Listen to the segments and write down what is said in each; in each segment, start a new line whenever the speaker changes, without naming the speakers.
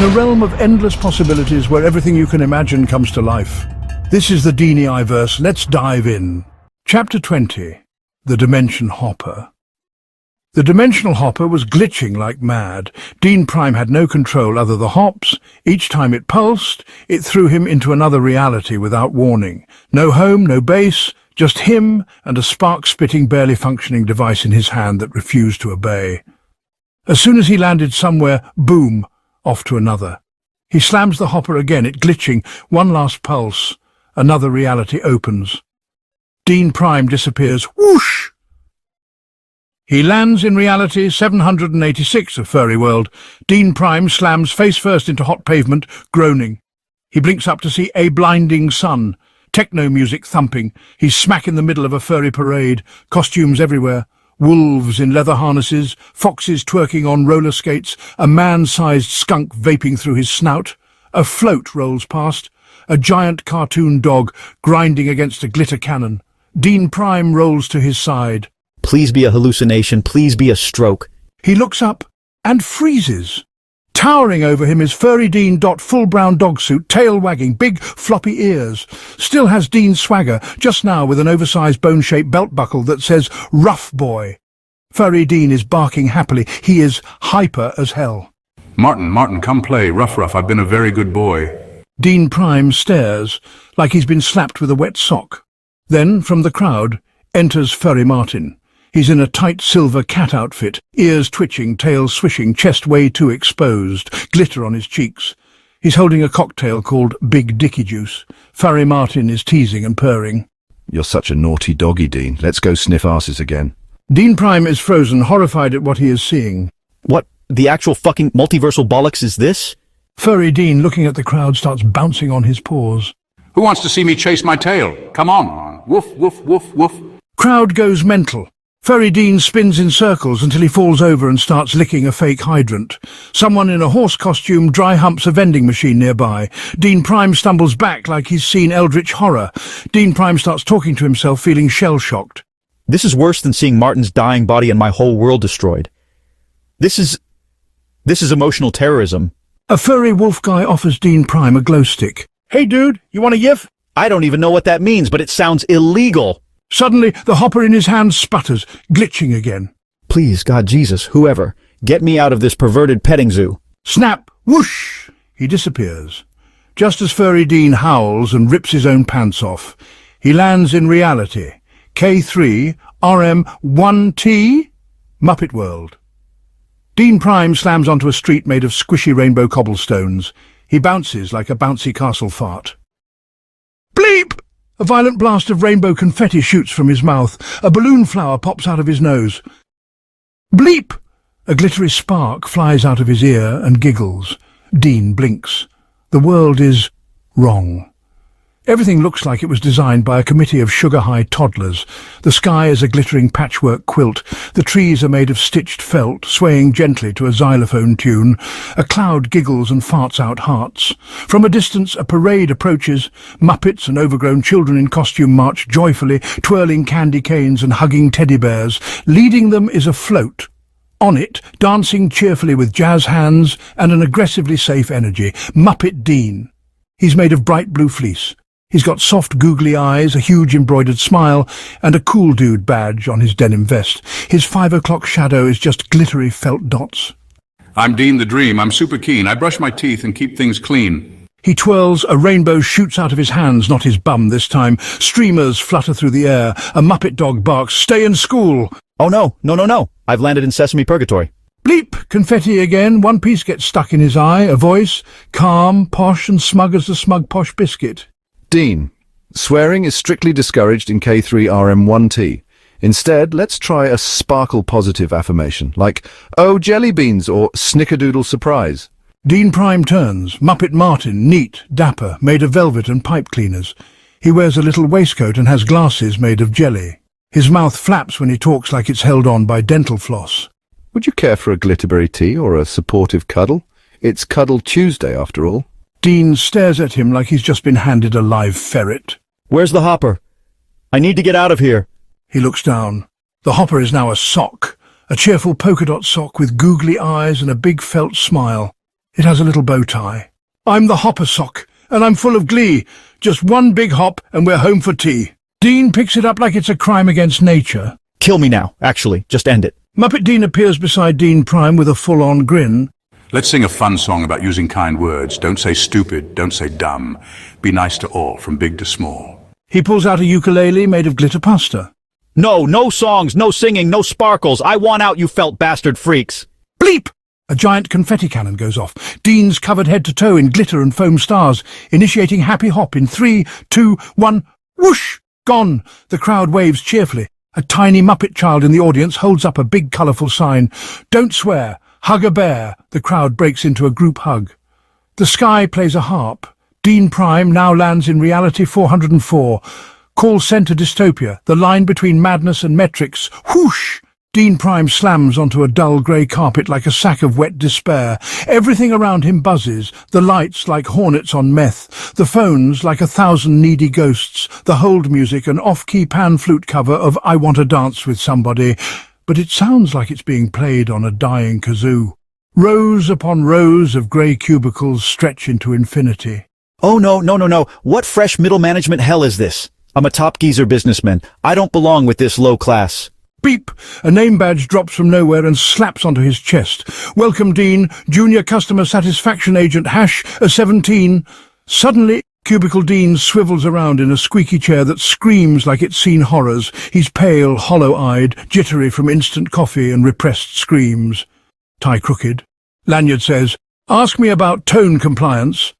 a realm of endless possibilities where everything you can imagine comes to life. This is the Dini Iverse. Let's dive in. Chapter 20. The Dimension Hopper. The dimensional hopper was glitching like mad. Dean Prime had no control other than the hops. Each time it pulsed, it threw him into another reality without warning. No home, no base, just him and a spark-spitting, barely functioning device in his hand that refused to obey. As soon as he landed somewhere, boom, off to another. He slams the hopper again, it glitching, one last pulse. Another reality opens. Dean Prime disappears. Whoosh! He lands in reality 786 of Furry World. Dean Prime slams face first into hot pavement, groaning. He blinks up to see a blinding sun. Techno music thumping. He's smack in the middle of a furry parade. Costumes everywhere. Wolves in leather harnesses, foxes twerking on roller skates, a man-sized skunk vaping through his snout. A float rolls past. A giant cartoon dog grinding against a glitter cannon. Dean Prime rolls to his side.
Please be a hallucination, please be a stroke.
He looks up and freezes. Towering over him is Furry Dean. Full brown dog suit, tail wagging, big floppy ears. Still has Dean's swagger, just now with an oversized bone-shaped belt buckle that says Rough Boy. Furry Dean is barking happily. He is hyper as hell.
Martin, come play. Rough, I've been a very good boy.
Dean Prime stares, like he's been slapped with a wet sock. Then, from the crowd, enters Furry Martin. He's in a tight silver cat outfit, ears twitching, tail swishing, chest way too exposed, glitter on his cheeks. He's holding a cocktail called Big Dicky Juice. Furry Martin is teasing and purring.
You're such a naughty doggy, Dean. Let's go sniff asses again.
Dean Prime is frozen, horrified at what he is seeing.
What the actual fucking multiversal bollocks is this?
Furry Dean, looking at the crowd, starts bouncing on his paws.
Who wants to see me chase my tail? Come on. Woof, woof, woof, woof.
Crowd goes mental. Furry Dean spins in circles until he falls over and starts licking a fake hydrant. Someone in a horse costume dry humps a vending machine nearby. Dean Prime stumbles back like he's seen eldritch horror. Dean Prime starts talking to himself, feeling shell-shocked.
This is worse than seeing Martin's dying body and my whole world destroyed. This is emotional terrorism.
A furry wolf guy offers Dean Prime a glow stick. Hey dude, you want a yiff?
I don't even know what that means, but it sounds illegal.
Suddenly, the hopper in his hand sputters, glitching again.
Please, God, Jesus, whoever, get me out of this perverted petting zoo.
Snap! Whoosh! He disappears. Just as Furry Dean howls and rips his own pants off, he lands in reality. K3 RM1T Muppet World. Dean Prime slams onto a street made of squishy rainbow cobblestones. He bounces like a bouncy castle fart. Bleep! A violent blast of rainbow confetti shoots from his mouth. A balloon flower pops out of his nose. Bleep! A glittery spark flies out of his ear and giggles. Dean blinks. The world is wrong. Everything looks like it was designed by a committee of sugar-high toddlers. The sky is a glittering patchwork quilt. The trees are made of stitched felt, swaying gently to a xylophone tune. A cloud giggles and farts out hearts. From a distance, a parade approaches. Muppets and overgrown children in costume march joyfully, twirling candy canes and hugging teddy bears. Leading them is a float. On it, dancing cheerfully with jazz hands and an aggressively safe energy, Muppet Dean. He's made of bright blue fleece. He's got soft googly eyes, a huge embroidered smile, and a cool dude badge on his denim vest. His 5 o'clock shadow is just glittery felt dots.
I'm Dean the Dream. I'm super keen. I brush my teeth and keep things clean.
He twirls, a rainbow shoots out of his hands, not his bum this time. Streamers flutter through the air. A Muppet dog barks, "Stay in school!"
Oh no. I've landed in Sesame Purgatory.
Bleep! Confetti again. One piece gets stuck in his eye. A voice, calm, posh and smug as the smug posh biscuit.
Dean, swearing is strictly discouraged in K3RM1T. Instead, let's try a sparkle-positive affirmation, like, "Oh, jelly beans," or "Snickerdoodle surprise."
Dean Prime turns. Muppet Martin, neat, dapper, made of velvet and pipe cleaners. He wears a little waistcoat and has glasses made of jelly. His mouth flaps when he talks like it's held on by dental floss.
Would you care for a glitterberry tea or a supportive cuddle? It's Cuddle Tuesday, after all.
Dean stares at him like he's just been handed a live ferret.
Where's the hopper? I need to get out of here.
He looks down. The hopper is now a sock, a cheerful polka dot sock with googly eyes and a big felt smile. It has a little bow tie. I'm the hopper sock, and I'm full of glee. Just one big hop, and we're home for tea. Dean picks it up like it's a crime against nature.
Kill me now, actually. Just end it.
Muppet Dean appears beside Dean Prime with a full-on grin.
Let's sing a fun song about using kind words. Don't say stupid, don't say dumb. Be nice to all, from big to small.
He pulls out a ukulele made of glitter pasta.
No, no songs, no singing, no sparkles. I want out, you felt bastard freaks.
Bleep! A giant confetti cannon goes off. Dean's covered head to toe in glitter and foam stars, initiating Happy Hop in 3, 2, 1, whoosh! Gone! The crowd waves cheerfully. A tiny Muppet child in the audience holds up a big colourful sign. Don't swear. Hug a bear. The crowd breaks into a group hug. The sky plays a harp. Dean Prime now lands in reality 404. Call centre dystopia, the line between madness and metrics. Whoosh! Dean Prime slams onto a dull grey carpet like a sack of wet despair. Everything around him buzzes, the lights like hornets on meth, the phones like 1,000 needy ghosts, the hold music an off-key pan flute cover of I Want to Dance with Somebody, but it sounds like it's being played on a dying kazoo. Rows upon rows of grey cubicles stretch into infinity.
Oh no, no, no, no. What fresh middle management hell is this? I'm a top geezer businessman. I don't belong with this low class.
Beep! A name badge drops from nowhere and slaps onto his chest. Welcome, Dean. Junior Customer Satisfaction Agent #17. Suddenly, Cubicle Dean swivels around in a squeaky chair that screams like it's seen horrors. He's pale, hollow-eyed, jittery from instant coffee and repressed screams. Tie crooked. Lanyard says, "Ask me about tone compliance."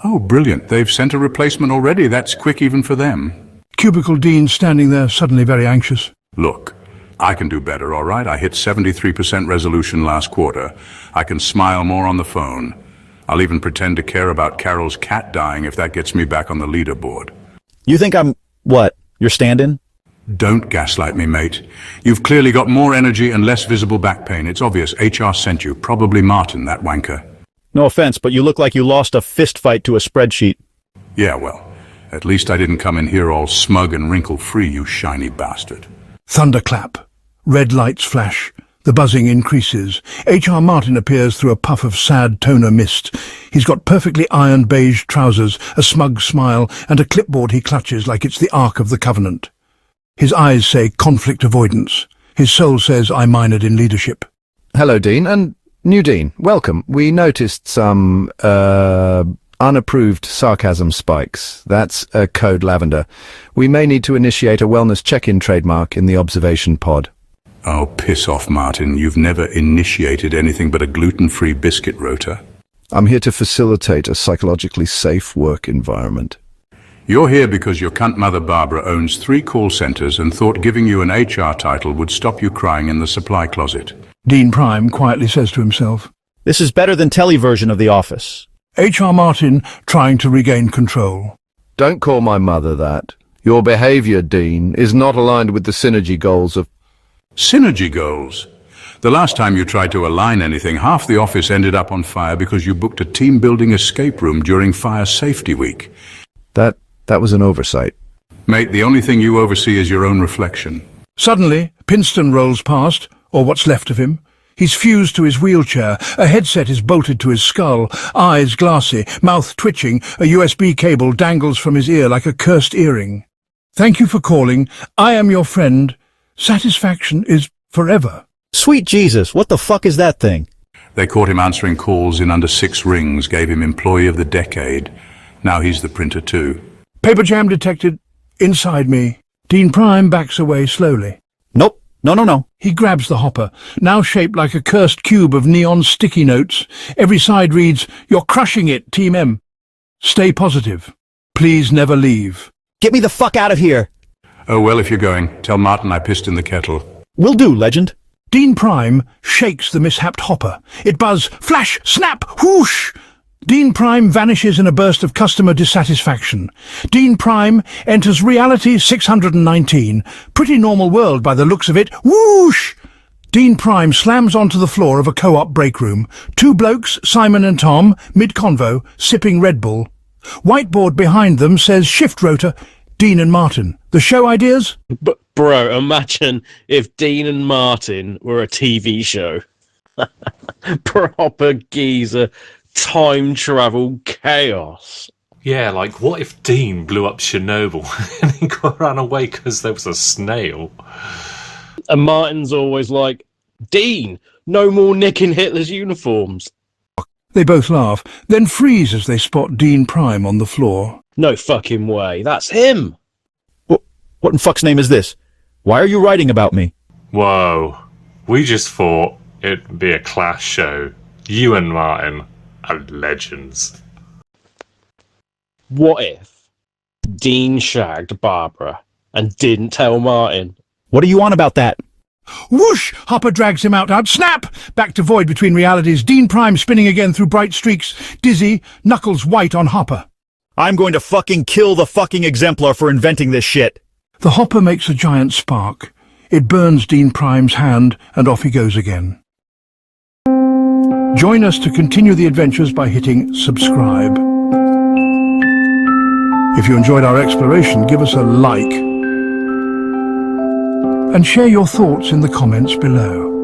Oh, brilliant. They've sent a replacement already. That's quick even for them.
Cubicle Dean standing there, suddenly very anxious.
Look, I can do better, all right? I hit 73% resolution last quarter. I can smile more on the phone. I'll even pretend to care about Carol's cat dying if that gets me back on the leaderboard.
You think I'm, what, your stand-in?
Don't gaslight me, mate. You've clearly got more energy and less visible back pain. It's obvious HR sent you. Probably Martin, that wanker.
No offense, but you look like you lost a fist fight to a spreadsheet.
Yeah, well, at least I didn't come in here all smug and wrinkle-free, you shiny bastard.
Thunderclap. Red lights flash. The buzzing increases. H.R. Martin appears through a puff of sad toner mist. He's got perfectly ironed beige trousers, a smug smile, and a clipboard he clutches like it's the Ark of the Covenant. His eyes say conflict avoidance. His soul says I minored in leadership.
Hello, Dean, and new Dean. Welcome. We noticed some, unapproved sarcasm spikes. That's a code lavender. We may need to initiate a wellness check-in trademark in the observation pod.
Oh, piss off, Martin. You've never initiated anything but a gluten-free biscuit rota.
I'm here to facilitate a psychologically safe work environment.
You're here because your cunt mother Barbara owns 3 call centers and thought giving you an HR title would stop you crying in the supply closet.
Dean Prime quietly says to himself.
This is better than televersion of The Office.
H.R. Martin trying to regain control.
Don't call my mother that. Your behavior, Dean, is not aligned with the synergy goals of...
Synergy goals? The last time you tried to align anything, half the office ended up on fire because you booked a team-building escape room during Fire Safety Week.
That was an oversight.
Mate, the only thing you oversee is your own reflection.
Suddenly, Pinston rolls past, or what's left of him. He's fused to his wheelchair, a headset is bolted to his skull, eyes glassy, mouth twitching, a USB cable dangles from his ear like a cursed earring. Thank you for calling. I am your friend. Satisfaction is forever.
Sweet Jesus, what the fuck is that thing?
They caught him answering calls in under 6 rings, gave him Employee of the Decade. Now he's the printer too.
Paper jam detected inside me. Dean Prime backs away slowly.
Nope. No.
He grabs the hopper, now shaped like a cursed cube of neon sticky notes. Every side reads, "You're crushing it, Team M. Stay positive. Please never leave."
Get me the fuck out of here.
Oh, well, if you're going, tell Martin I pissed in the kettle.
Will do, legend.
Dean Prime shakes the mishapped hopper. It buzz, flash, snap, whoosh! Dean Prime vanishes in a burst of customer dissatisfaction. Dean Prime enters reality 619. Pretty normal world by the looks of it. Whoosh! Dean Prime slams onto the floor of a co-op break room. 2 blokes, Simon and Tom, mid-convo, sipping Red Bull. Whiteboard behind them says shift rotor, Dean and Martin. The show ideas?
But bro, imagine if Dean and Martin were a TV show. Proper geezer time travel chaos.
Yeah, like, what if Dean blew up Chernobyl and he got run away because there was a snail?
And Martin's always like, Dean, no more nicking Hitler's uniforms.
They both laugh, then freeze as they spot Dean Prime on the floor.
No fucking way, that's him.
What in fuck's name is this? Why are you writing about me?
Whoa, we just thought it'd be a class show. You and Martin are legends.
What if Dean shagged Barbara and didn't tell Martin?
What are you on about that?
Whoosh! Hopper drags him out. Snap! Back to void between realities. Dean Prime spinning again through bright streaks. Dizzy, knuckles white on Hopper.
I'm going to fucking kill the fucking exemplar for inventing this shit.
The hopper makes a giant spark. It burns Dean Prime's hand, and off he goes again. Join us to continue the adventures by hitting subscribe. If you enjoyed our exploration, give us a like. And share your thoughts in the comments below.